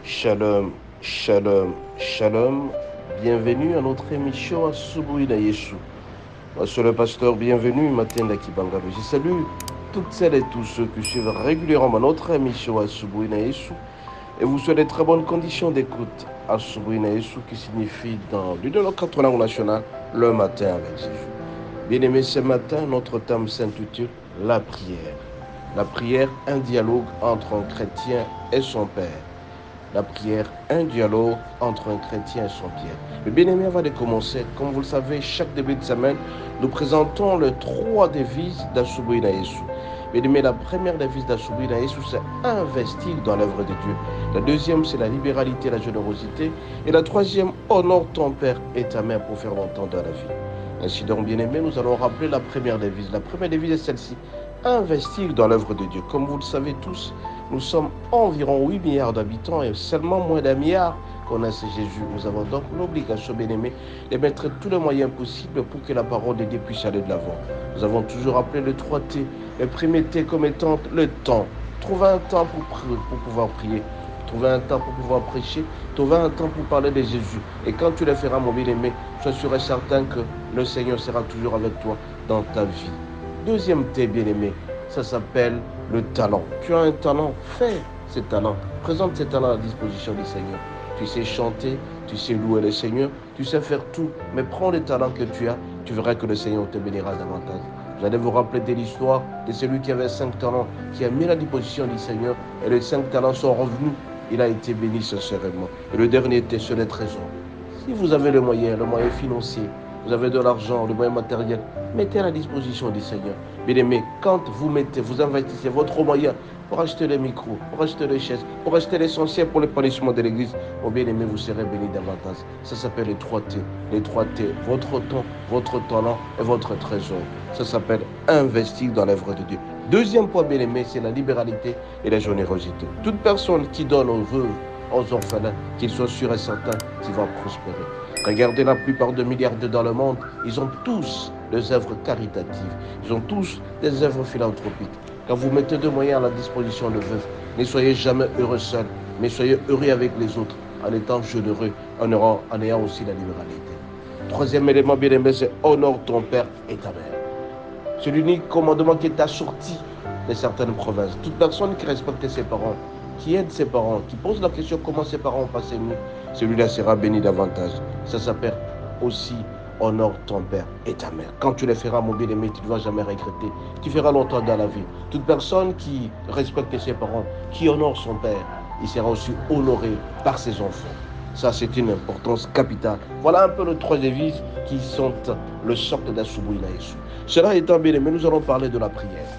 Shalom, shalom, shalom. Bienvenue à notre émission Asubuhi na Yesu. Moi, je suis le pasteur, bienvenue, Matin Dakibangalo. Je salue toutes celles et tous ceux qui suivent régulièrement notre émission Asubuhi na Yesu. Et vous souhaitez de très bonnes conditions d'écoute. Asubuhi na Yesu qui signifie dans l'une de nos quatre langues nationales, le matin avec Jésus. Bien-aimés, ce matin, notre thème s'intitule La prière. La prière, un dialogue entre un chrétien et son Père. La prière, un dialogue entre un chrétien et son Père. Mais bien aimé, avant de commencer, comme vous le savez, chaque début de semaine, nous présentons les 3 devises d'Asubuhi na Yesu. Bien aimé, la première devise d'Asubuhi na Yesu, c'est investir dans l'œuvre de Dieu. La deuxième, c'est la libéralité et la générosité. Et la troisième, honore ton Père et ta mère pour faire longtemps dans la vie. Ainsi donc, bien aimé, nous allons rappeler la première devise. La première devise est celle-ci. Investir dans l'œuvre de Dieu. Comme vous le savez tous, nous sommes environ 8 milliards d'habitants et seulement moins d'1 milliard connaissent Jésus. Nous avons donc l'obligation, bien aimé, de mettre tous les moyens possibles pour que la parole de Dieu puisse aller de l'avant. Nous avons toujours appelé le 3T, le premier T comme étant le temps. Trouver un temps pour pouvoir prier. Trouver un temps pour pouvoir prêcher, trouver un temps pour parler de Jésus. Et quand tu le feras, mon bien-aimé, sois sûr et certain que le Seigneur sera toujours avec toi dans ta vie. Deuxième T, bien-aimé, ça s'appelle le talent. Tu as un talent, fais ce talent. Présente ce talent à la disposition du Seigneur. Tu sais chanter, tu sais louer le Seigneur, tu sais faire tout. Mais prends le talent que tu as, tu verras que le Seigneur te bénira davantage. Vous allez vous rappeler de l'histoire de celui qui avait 5 talents, qui a mis à la disposition du Seigneur, et les 5 talents sont revenus. Il a été béni sincèrement. Et le dernier était sur les trésors. Si vous avez le moyen financier, vous avez de l'argent, le moyen matériel, mettez à la disposition du Seigneur. Bien aimé, quand vous investissez votre moyen pour acheter les micros, pour acheter les chaises, pour acheter l'essentiel pour le palissement de l'église, mon bien aimé, vous serez béni davantage. Ça s'appelle les 3T. Les 3T, votre temps, votre talent et votre trésor. Ça s'appelle investir dans l'œuvre de Dieu. Deuxième point, bien aimé, c'est la libéralité et la générosité. Toute personne qui donne aux veuves, aux orphelins, qu'il soit sûr et certain qu'il va prospérer. Regardez la plupart des milliardaires dans le monde, ils ont tous des œuvres caritatives, ils ont tous des œuvres philanthropiques. Quand vous mettez des moyens à la disposition de veuves, ne soyez jamais heureux seul, mais soyez heureux avec les autres, en étant généreux, en ayant aussi la libéralité. Troisième élément bien aimé, c'est honore ton père et ta mère. C'est l'unique commandement qui est assorti de certaines provinces. Toute personne qui respecte ses parents, qui aide ses parents, qui pose la question comment ses parents ont passé nuit, celui-là sera béni davantage. Ça s'appelle aussi honore ton père et ta mère. Quand tu les feras, mon bien-aimé, tu ne vas jamais regretter. Tu feras longtemps dans la vie. Toute personne qui respecte ses parents, qui honore son père, il sera aussi honoré par ses enfants. Ça, c'est une importance capitale. Voilà un peu les 3 devises qui sont le socle d'Asubuhi na Yesu. Cela étant bien aimé, nous allons parler de la prière.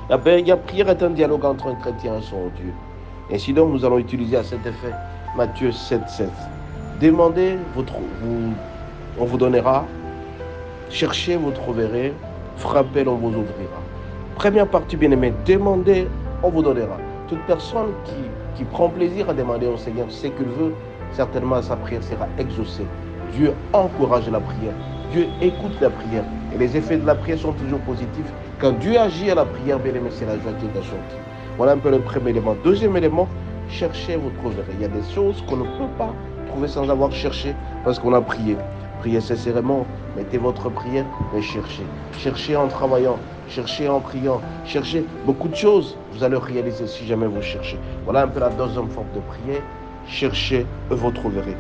La prière est un dialogue entre un chrétien et son Dieu. Ainsi donc, nous allons utiliser à cet effet Matthieu 7,7. Demandez, on vous donnera. Cherchez, vous trouverez. Frappez, on vous ouvrira. Première partie, bien aimé, demandez, on vous donnera. Toute personne qui prend plaisir à demander au Seigneur ce qu'il veut, certainement sa prière sera exaucée. Dieu encourage la prière. Dieu écoute la prière. Et les effets de la prière sont toujours positifs. Quand Dieu agit à la prière, bien aimé, c'est la joie qui est assortie. Voilà un peu le premier élément. Deuxième élément, cherchez, vous trouverez. Il y a des choses qu'on ne peut pas trouver sans avoir cherché parce qu'on a prié. Priez sincèrement, mettez votre prière et cherchez. Cherchez en travaillant, cherchez en priant, cherchez beaucoup de choses. Vous allez réaliser si jamais vous cherchez. Voilà un peu la deuxième forme de prière. Cherchez et vous trouverez.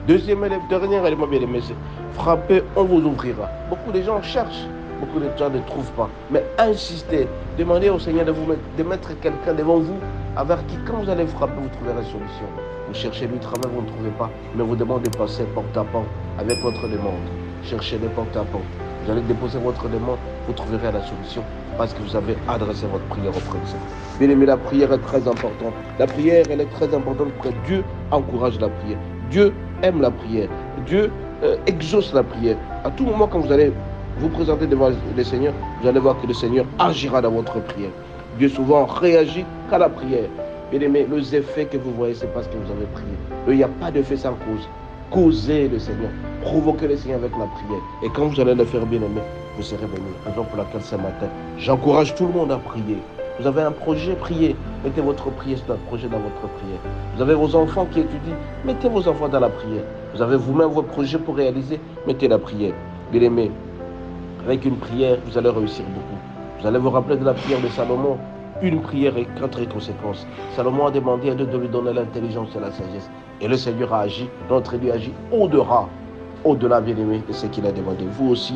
Dernier élément bien aimé, c'est frappez, on vous ouvrira. Beaucoup de gens cherchent, beaucoup de gens ne trouvent pas. Mais insistez, demandez au Seigneur de mettre quelqu'un devant vous, avec qui quand vous allez frapper, vous trouverez la solution. Vous cherchez du travail, vous ne trouvez pas, mais vous demandez de passer porte à porte avec votre demande. Cherchez de porte à porte. Vous allez déposer votre demande, vous trouverez la solution parce que vous avez adressé votre prière auprès de Dieu. Bien aimé, la prière est très importante. La prière, elle est très importante parce que Dieu encourage la prière. Dieu aime la prière. Dieu exauce la prière. À tout moment, quand vous allez vous présenter devant le Seigneur, vous allez voir que le Seigneur agira dans votre prière. Dieu souvent réagit qu'à la prière. Bien aimé, les effets que vous voyez, c'est parce que vous avez prié. Il n'y a pas d'effet sans cause. Causez le Seigneur. Provoquez le Seigneur avec la prière. Et quand vous allez le faire, bien aimé, vous serez béni. Raison pour laquelle ce matin, j'encourage tout le monde à prier. Vous avez un projet, priez. Mettez votre prière sur un projet dans votre prière. Vous avez vos enfants qui étudient, mettez vos enfants dans la prière. Vous avez vous-même vos projets pour réaliser, mettez la prière. Bien-aimés, avec une prière, vous allez réussir beaucoup. Vous allez vous rappeler de la prière de Salomon. Une prière et 4 conséquences. Salomon a demandé à Dieu de lui donner l'intelligence et la sagesse. Et le Seigneur a agi, notre Dieu a agi au-delà, bien-aimé, de ce qu'il a demandé. Vous aussi,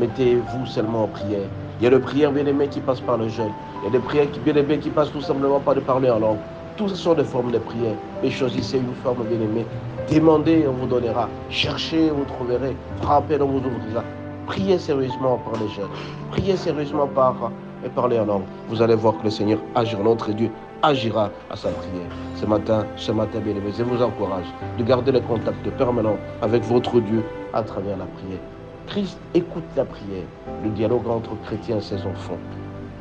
mettez-vous seulement en prière. Il y a des prières, bien-aimées, qui passent par le jeûne. Il y a des prières, bien-aimées, qui passent tout simplement par de parler en langue. Tout ce sont des formes de prière. Mais choisissez une forme, bien-aimée. Demandez, on vous donnera. Cherchez, vous trouverez. Frappez, on vous ouvrira. Priez sérieusement par les jeûnes. Priez sérieusement par parler en langue. Vous allez voir que le Seigneur agira, notre Dieu agira à sa prière. Ce matin, bien-aimés, je vous encourage de garder le contact permanent avec votre Dieu à travers la prière. Christ écoute la prière, le dialogue entre chrétiens et ses enfants.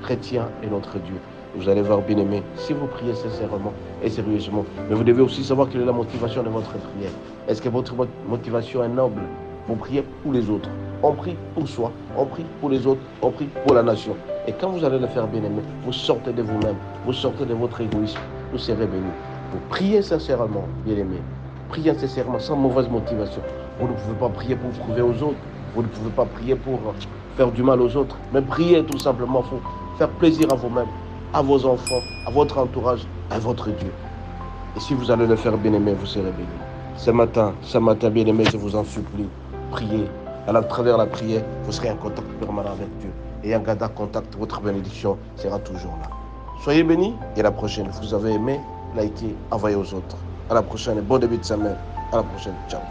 Chrétien est notre Dieu. Vous allez voir, bien-aimés, si vous priez sincèrement et sérieusement, mais vous devez aussi savoir quelle est la motivation de votre prière. Est-ce que votre motivation est noble? Vous priez pour les autres. On prie pour soi, on prie pour les autres, on prie pour la nation. Et quand vous allez le faire, bien-aimés, vous sortez de vous-même, vous sortez de votre égoïsme, vous serez bénis. Vous priez sincèrement, bien-aimés. Priez sincèrement, sans mauvaise motivation. Vous ne pouvez pas prier pour prouver aux autres. Vous ne pouvez pas prier pour faire du mal aux autres. Mais priez tout simplement pour faire plaisir à vous-même, à vos enfants, à votre entourage, à votre Dieu. Et si vous allez le faire, bien-aimés, vous serez bénis. Ce matin, bien-aimés, je vous en supplie, priez. À travers la prière, vous serez en contact permanent avec Dieu. Et en gardant contact, votre bénédiction sera toujours là. Soyez bénis et à la prochaine. Vous avez aimé, likez, envoyez aux autres. À la prochaine. Bon début de semaine. À la prochaine. Ciao.